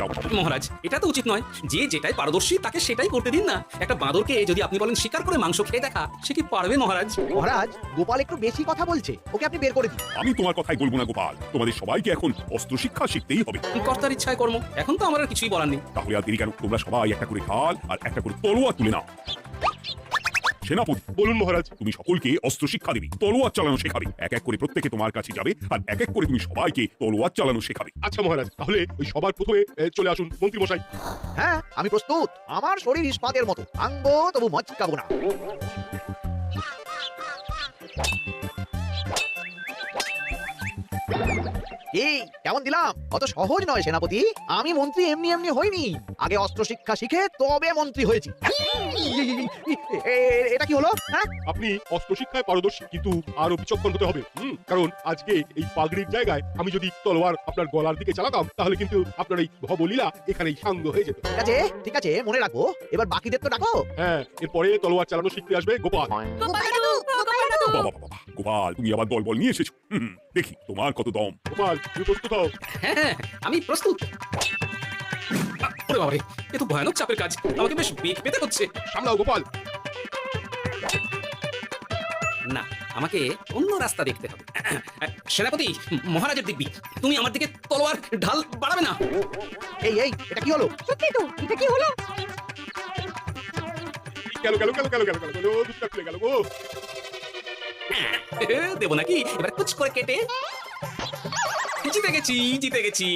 যাও। মহারাজ এটা তো উচিত নয়, যে যেটাই পারদর্শী তাকে সেটাই করতে দিন না। একটা বাঁদরকে যদি আপনি বলেন শিকার করে মাংস খেয়ে দেখা, সে কি পারবে মহারাজ? মহারাজ, গোপাল একটু বেশি কথা বলছে, ওকে আপনি বের করে দিন। আমি তোমার কথাই বলবো না গোপাল, তোমাদের সবাইকে এখন অস্ত্র শিক্ষা শিখতেই হবে। কর্তার ইচ্ছায় কর্ম, এখন তো আমার আর কিছুই বলার নেই। তাহলে আর দেরি কেন, তোমরা সবাই একটা করে ঢাল আর একটা করে তলোয়ার তুলে নাও। সেনাপতি বলুন মহারাজ। তুমি সকলকে অস্ত্র শিক্ষা দিবি, তলোয়ার চালানো শেখাবে। এক এক করে প্রত্যেকে তোমার কাছে যাবে আর এক এক করে তুমি সবাইকে তলোয়ার চালানো শেখাবে। আচ্ছা মহারাজ, তাহলে ওই সবার প্রথমে চলে আসুন মন্ত্রী মশাই। হ্যাঁ, আমি প্রস্তুত। আমার শরীর ইস্পাতের মতো, আঙ্গ তবু মচকাবো না। এই কেমন দিলাম? অত সহজ নয় সেনাপতি। আমি মন্ত্রী এমনি এমনি হইনি, আগে অস্ত্র শিক্ষা শিখে তবে মন্ত্রী হয়েছি। এটা কি হলো? হ্যাঁ, আপনি অস্ত্র শিক্ষায় পারদর্শী, কিন্তু আরো বিচক্ষণ হতে হবে। কারণ আজকে এই পাগড়ির জায়গায় আমি যদি তলোয়ার আপনার গলার দিকে চালাতাম, তাহলে কিন্তু আপনার এই ভবলীলা এখানেই সাঙ্গ হয়ে যেত। ঠিক আছে ঠিক আছে, মনে রাখবো। এবার বাকিদের তো ডাকো। হ্যাঁ, এরপরে তলোয়ার চালানো শিখতে আসবে গোপাল। বাবা বাবা, গোপাল তুমি আবার বল বল নিয়ে এসেছো। দেখি তোমার কত দম। গোপাল, তুমি প্রস্তুত হও। হ্যাঁ, আমি প্রস্তুত। ওরে বাবারে, এ তো ভয়ানক চাপের কাজ, আমাকে বেশ বেগ পেতে হচ্ছে। সামলাও গোপাল। না, আমাকে অন্য রাস্তা দেখতে হবে। সেনাপতি, মহারাজের দিব্যি, তুমি আমার দিকে তলোয়ার ঢাল বাড়াবে না। এই এই, এটা কি হলো? সত্যি তো, এটা কি হলো? গেল গেল গেল গেল গেল গেল গেল, দুধটা খুলে গেল গো। দেবো নাকি এবার কুচ করে কেটে? জিতে গেছি জিতে গেছি।